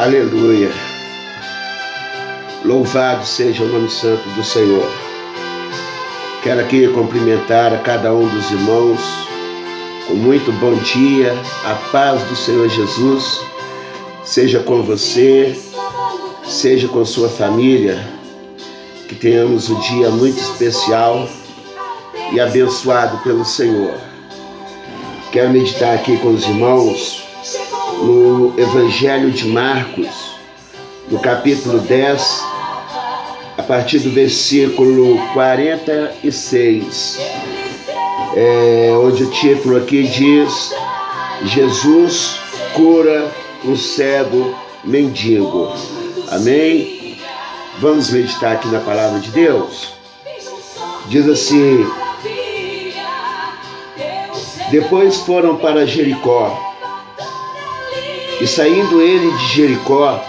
Aleluia. Louvado seja o nome santo do Senhor. Quero aqui cumprimentar a cada um dos irmãos com muito bom dia. A paz do Senhor Jesus seja com você, seja com sua família. Que tenhamos um dia muito especial e abençoado pelo Senhor. Quero meditar aqui com os irmãos no Evangelho de Marcos, no capítulo 10, a partir do versículo 46, onde o título aqui diz: Jesus cura o cego mendigo. Amém? Vamos meditar aqui na palavra de Deus. Diz assim: depois foram para Jericó, e saindo ele de Jericó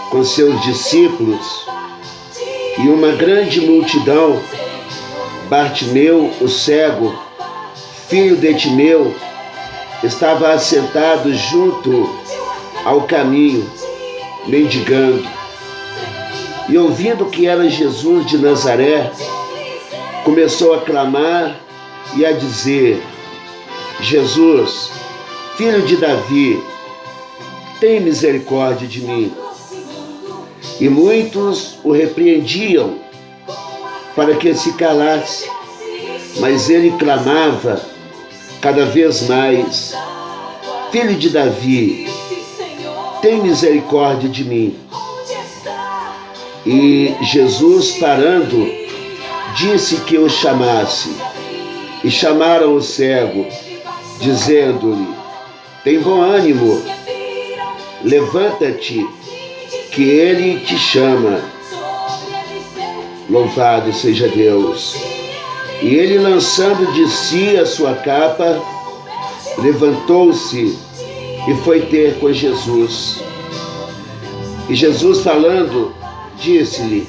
com seus discípulos e uma grande multidão, Bartimeu, o cego, filho de Timeu, estava assentado junto ao caminho, mendigando. E ouvindo que era Jesus de Nazaré, começou a clamar e a dizer: Jesus, filho de Davi, tem misericórdia de mim. E muitos o repreendiam para que se calasse, mas ele clamava cada vez mais: Filho de Davi, tem misericórdia de mim. E Jesus, parando, disse que o chamasse. E chamaram o cego, dizendo-lhe: tem bom ânimo, levanta-te, que ele te chama. Louvado seja Deus. E ele, lançando de si a sua capa, levantou-se e foi ter com Jesus. E Jesus, falando, disse-lhe: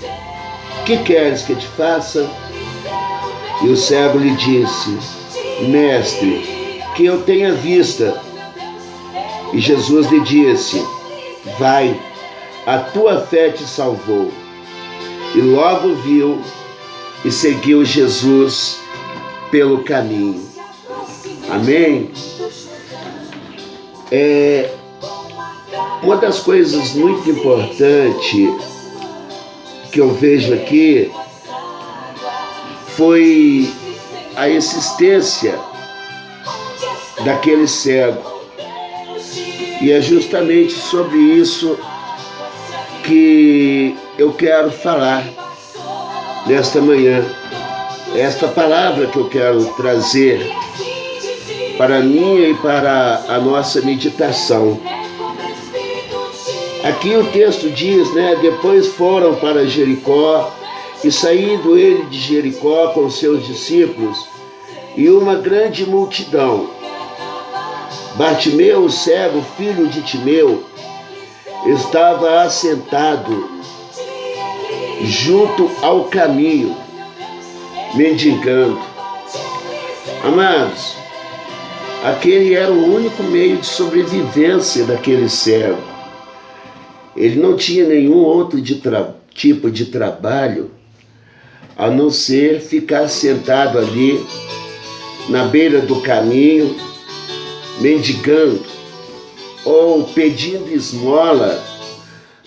que queres que te faça? E o cego lhe disse: Mestre, que eu tenha vista. E Jesus lhe disse: vai, a tua fé te salvou. E logo viu e seguiu Jesus pelo caminho. Amém? Uma das coisas muito importantes que eu vejo aqui foi a existência daquele cego. E é justamente sobre isso que eu quero falar nesta manhã. Esta palavra que eu quero trazer para mim e para a nossa meditação. Aqui o texto diz, depois foram para Jericó, e saindo ele de Jericó com seus discípulos e uma grande multidão, Bartimeu, o cego, filho de Timeu, estava assentado junto ao caminho, mendigando. Amados, aquele era o único meio de sobrevivência daquele cego. Ele não tinha nenhum outro tipo de trabalho a não ser ficar sentado ali na beira do caminho, mendigando ou pedindo esmola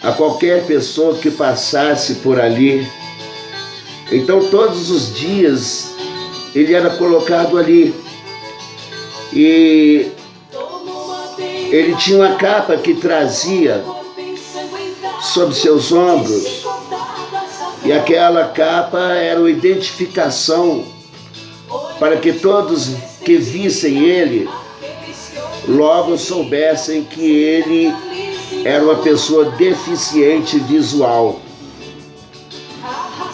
a qualquer pessoa que passasse por ali. Então todos os dias ele era colocado ali, e ele tinha uma capa que trazia sobre seus ombros, e aquela capa era uma identificação para que todos que vissem ele logo soubessem que ele era uma pessoa deficiente visual.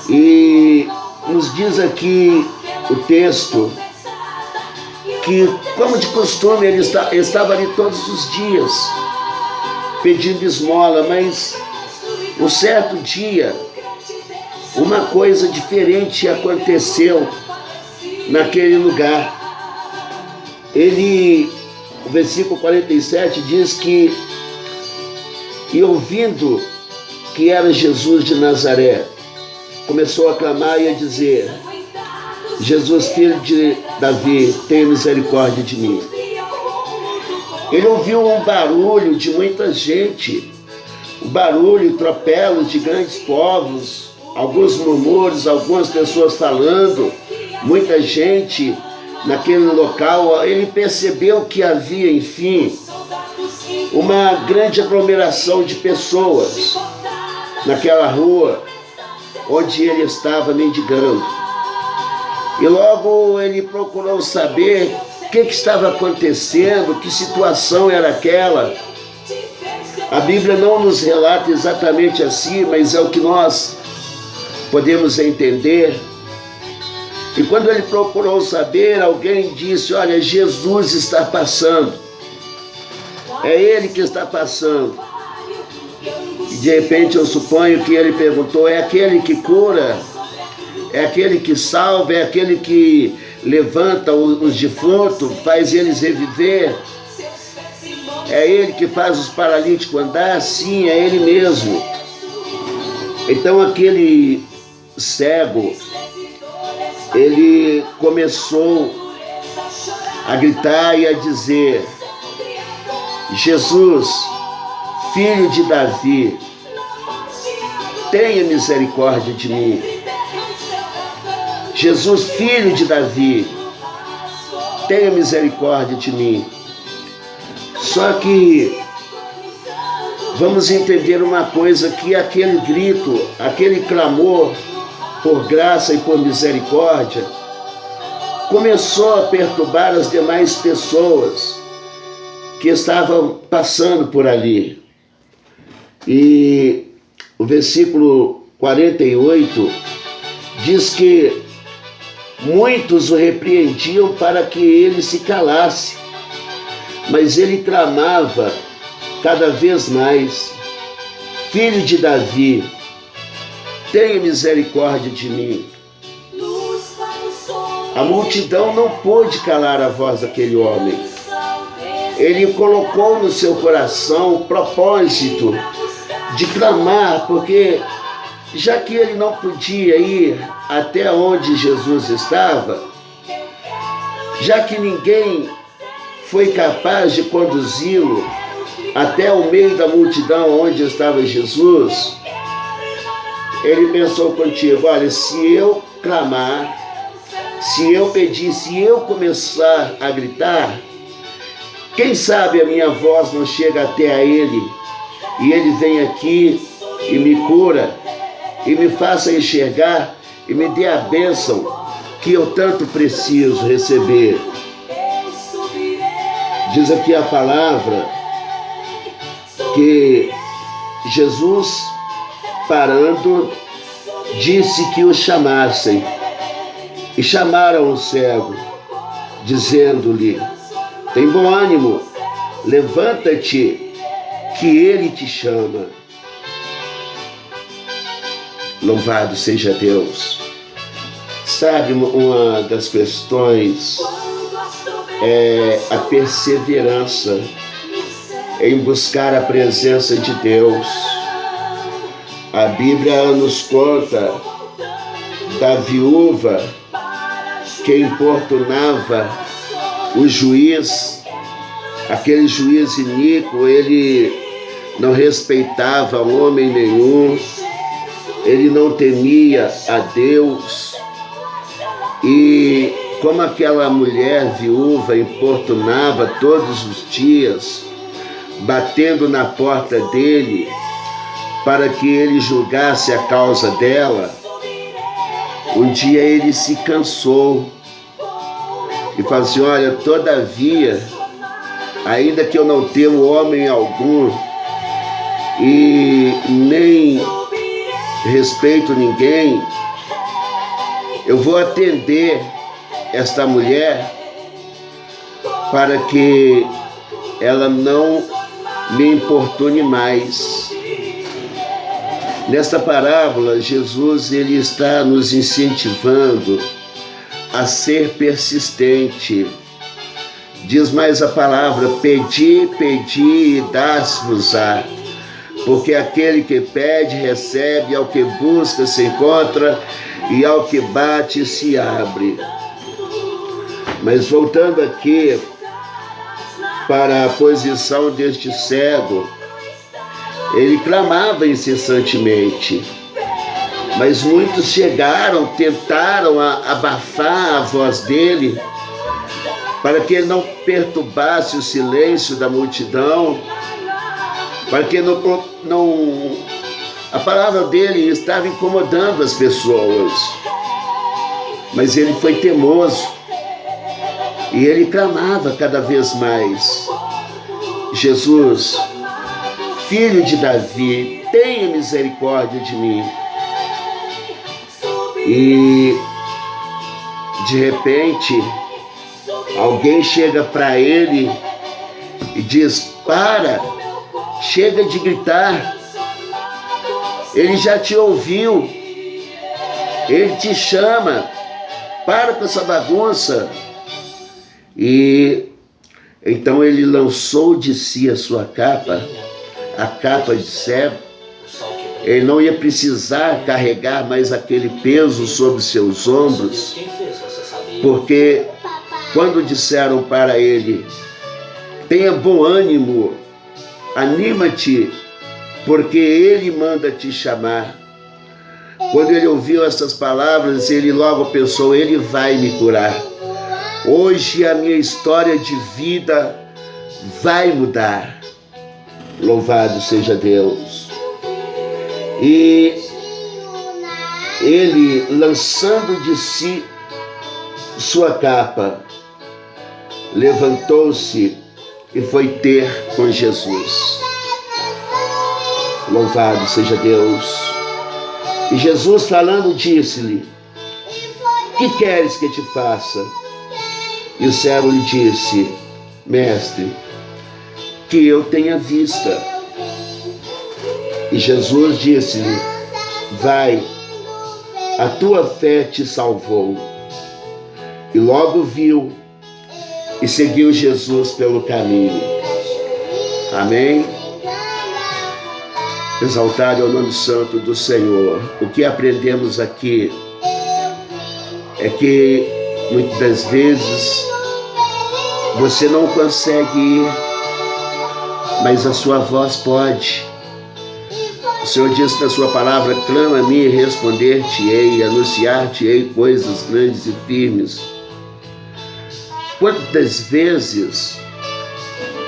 E nos diz aqui o texto que, como de costume, ele estava ali todos os dias pedindo esmola, mas um certo dia uma coisa diferente aconteceu naquele lugar. O versículo 47 diz que E ouvindo que era Jesus de Nazaré, começou a clamar e a dizer: Jesus, filho de Davi, tenha misericórdia de mim. Ele ouviu um barulho de muita gente, o barulho, tropelos de grandes povos, alguns murmúrios, algumas pessoas falando, muita gente naquele local. Ele percebeu que havia, enfim, uma grande aglomeração de pessoas naquela rua onde ele estava mendigando. E logo ele procurou saber o que estava acontecendo, que situação era aquela. A Bíblia não nos relata exatamente assim, mas é o que nós podemos entender. E quando ele procurou saber, alguém disse: olha, Jesus está passando. É ele que está passando. E de repente eu suponho que ele perguntou: é aquele que cura? É aquele que salva? É aquele que levanta os defuntos, faz eles reviver? É ele que faz os paralíticos andar? Sim, é ele mesmo. Então aquele cego, ele começou a gritar e a dizer: Jesus, filho de Davi, tenha misericórdia de mim. Jesus, filho de Davi, tenha misericórdia de mim. Só que vamos entender uma coisa, que aquele grito, aquele clamor por graça e por misericórdia começou a perturbar as demais pessoas que estavam passando por ali. E o versículo 48 diz que muitos o repreendiam para que ele se calasse, mas ele clamava cada vez mais: Filho de Davi, tenha misericórdia de mim. A multidão não pôde calar a voz daquele homem. Ele colocou no seu coração o propósito de clamar, porque já que ele não podia ir até onde Jesus estava, já que ninguém foi capaz de conduzi-lo até o meio da multidão onde estava Jesus, ele pensou contigo: olha, se eu clamar, se eu pedir, se eu começar a gritar, quem sabe a minha voz não chega até a ele, e ele vem aqui e me cura, e me faça enxergar, e me dê a bênção que eu tanto preciso receber. Diz aqui a palavra que Jesus, parando, disse que o chamassem. E chamaram o cego, dizendo-lhe: tem bom ânimo, levanta-te, que ele te chama. Louvado seja Deus. Sabe, uma das questões é a perseverança em buscar a presença de Deus. A Bíblia nos conta da viúva que importunava o juiz, aquele juiz iníquo. Ele não respeitava homem nenhum, ele não temia a Deus. E como aquela mulher viúva importunava todos os dias, batendo na porta dele para que ele julgasse a causa dela, um dia ele se cansou e falou assim: olha, todavia, ainda que eu não tenha homem algum e nem respeito ninguém, eu vou atender esta mulher para que ela não me importune mais. Nesta parábola, Jesus ele está nos incentivando a ser persistente. Diz mais a palavra: pedi, pedi e dá-se-vos-á. porque aquele que pede, recebe, ao que busca, se encontra, e ao que bate, se abre. Mas voltando aqui para a posição deste cego, ele clamava incessantemente, mas muitos chegaram, tentaram abafar a voz dele, para que ele não perturbasse o silêncio da multidão, para que a palavra dele estava incomodando as pessoas. Mas ele foi teimoso e ele clamava cada vez mais: Jesus, filho de Davi, tenha misericórdia de mim. E de repente alguém chega para ele e diz: para, chega de gritar, ele já te ouviu, ele te chama, para com essa bagunça. E então ele lançou de si a sua capa, a capa de cego. Ele não ia precisar carregar mais aquele peso sobre seus ombros, porque quando disseram para ele: tenha bom ânimo, anima-te, porque ele manda te chamar. Quando ele ouviu essas palavras, ele logo pensou: ele vai me curar. Hoje a minha história de vida vai mudar. Louvado seja Deus. E ele, lançando de si sua capa, levantou-se e foi ter com Jesus. Louvado seja Deus. E Jesus, falando, disse-lhe: que queres que te faça? E o cego lhe disse: mestre, que eu tenha vista. E Jesus disse-lhe: vai, a tua fé te salvou. E logo viu e seguiu Jesus pelo caminho. Amém? Exaltado é o nome santo do Senhor. O que aprendemos aqui é que muitas das vezes você não consegue ir, mas a sua voz pode. O Senhor disse na sua palavra: clama a mim e responder-te-ei, anunciar-te-ei coisas grandes e firmes. Quantas vezes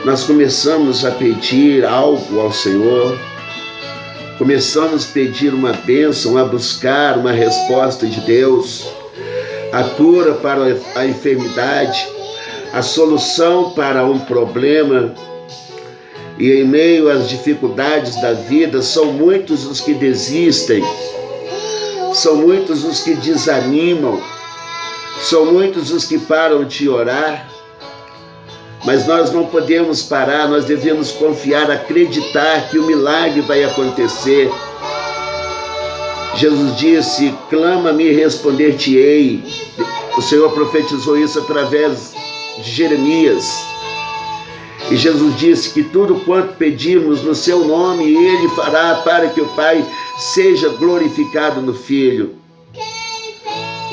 nós começamos a pedir algo ao Senhor, começamos a pedir uma bênção, a buscar uma resposta de Deus, a cura para a enfermidade, a solução para um problema, e em meio às dificuldades da vida, são muitos os que desistem, são muitos os que desanimam, são muitos os que param de orar. Mas nós não podemos parar, nós devemos confiar, acreditar que o milagre vai acontecer. Jesus disse: clama-me e responder-te-ei. O Senhor profetizou isso através de Jeremias. E Jesus disse que tudo quanto pedirmos no seu nome, Ele fará, para que o Pai seja glorificado no Filho.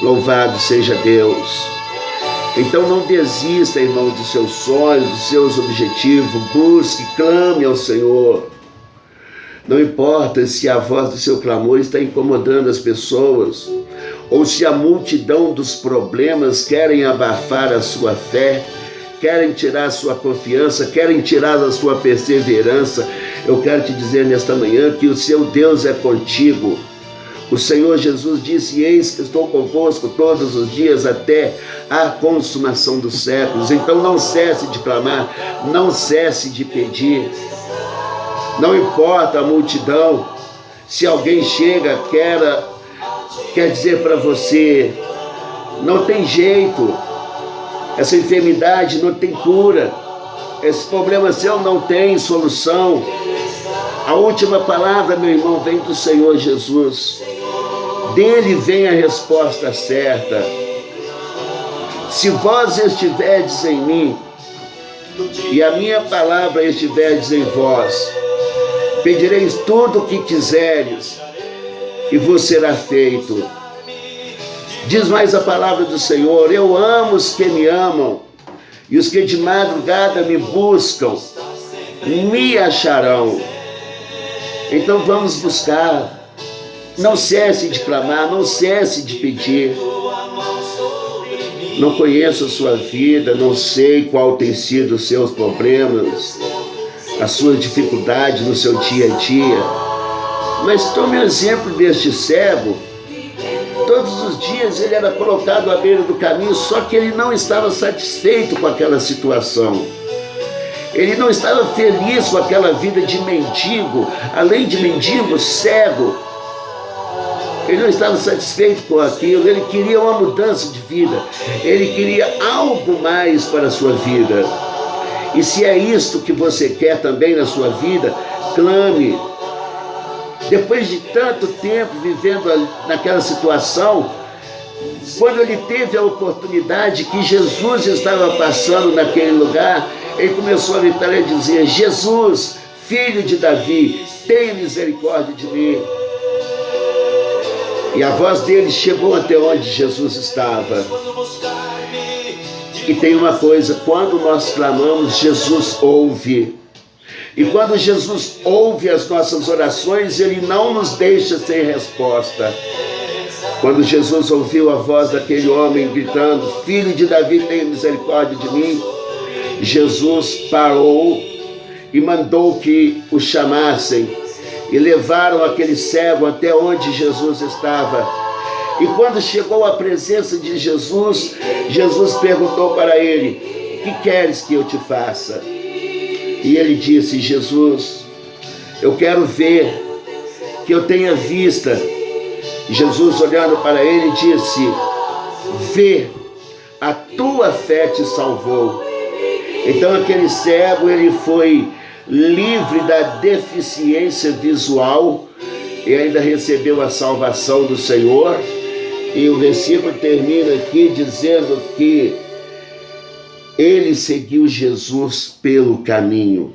Louvado seja Deus. Então não desista, irmão, dos seus sonhos, dos seus objetivos. Busque, clame ao Senhor. Não importa se a voz do seu clamor está incomodando as pessoas, ou se a multidão dos problemas querem abafar a sua fé, querem tirar a sua confiança, querem tirar a sua perseverança. Eu quero te dizer nesta manhã que o seu Deus é contigo. O Senhor Jesus disse: eis que estou convosco todos os dias até a consumação dos séculos. Então não cesse de clamar, não cesse de pedir. Não importa a multidão, se alguém chega, quer dizer para você: não tem jeito, essa enfermidade não tem cura, esse problema seu não tem solução. A última palavra, meu irmão, vem do Senhor Jesus. Dele vem a resposta certa. Se vós estiverdes em mim e a minha palavra estiverdes em vós, Pedireis tudo o que quiseres, e vos será feito. Diz mais a palavra do Senhor: eu amo os que me amam, e os que de madrugada me buscam, me acharão. Então vamos buscar. Não cesse de clamar, não cesse de pedir. Não conheço a sua vida, não sei qual tem sido os seus problemas, a sua dificuldade no seu dia a dia, mas tome o exemplo deste cego. Todos os dias ele era colocado à beira do caminho, só que ele não estava satisfeito com aquela situação. Ele não estava feliz com aquela vida de mendigo, além de mendigo, cego. Ele não estava satisfeito com aquilo, ele queria uma mudança de vida, ele queria algo mais para a sua vida. E se é isto que você quer também na sua vida, clame. Depois de tanto tempo vivendo naquela situação, quando ele teve a oportunidade que Jesus estava passando naquele lugar, ele começou a gritar e dizer: Jesus, filho de Davi, tenha misericórdia de mim. E a voz dele chegou até onde Jesus estava. E tem uma coisa: quando nós clamamos, Jesus ouve. E quando Jesus ouve as nossas orações, ele não nos deixa sem resposta. Quando Jesus ouviu a voz daquele homem gritando: filho de Davi, tenha misericórdia de mim, Jesus parou e mandou que o chamassem. E levaram aquele cego até onde Jesus estava. E quando chegou à presença de Jesus, Jesus perguntou para ele: o que queres que eu te faça? E ele disse: Jesus, eu quero ver, que eu tenha vista. Jesus, olhando para ele, disse: vê, a tua fé te salvou. Então aquele cego, ele foi livre da deficiência visual e ainda recebeu a salvação do Senhor. E o versículo termina aqui dizendo que ele seguiu Jesus pelo caminho.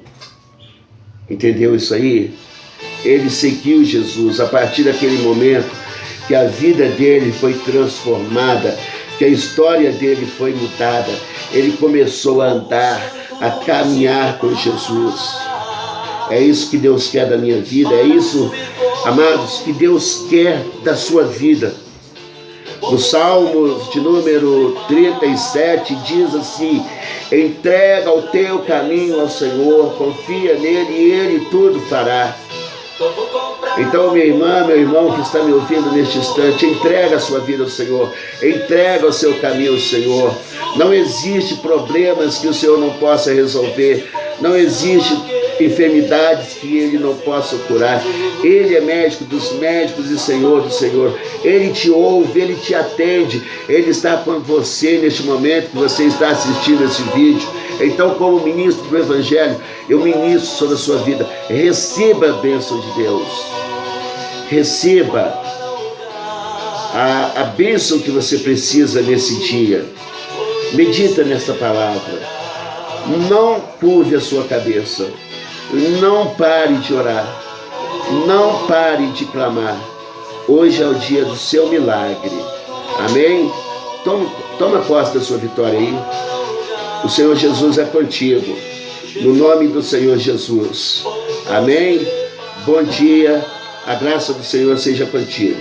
Entendeu isso aí? Ele seguiu Jesus. A partir daquele momento que a vida dele foi transformada, que a história dele foi mudada, ele começou a andar, a caminhar com Jesus. É isso que Deus quer da minha vida, é isso, amados, que Deus quer da sua vida. No Salmo de número 37 diz assim: entrega o teu caminho ao Senhor, confia nele e ele tudo fará. Então, minha irmã, meu irmão que está me ouvindo neste instante, entrega a sua vida ao Senhor, entrega o seu caminho ao Senhor. Não existe problemas que o Senhor não possa resolver, não existe enfermidades que Ele não possa curar. Ele é médico dos médicos e Senhor do Senhor. Ele te ouve, Ele te atende, Ele está com você neste momento que você está assistindo esse vídeo. Então, como ministro do Evangelho, eu ministro sobre a sua vida. Receba a bênção de Deus. Receba a bênção que você precisa nesse dia. Medita nesta palavra. Não curve a sua cabeça. Não pare de orar. Não pare de clamar. Hoje é o dia do seu milagre. Amém? Toma posse da sua vitória aí. O Senhor Jesus é contigo. No nome do Senhor Jesus. Amém? Bom dia. A graça do Senhor seja contigo.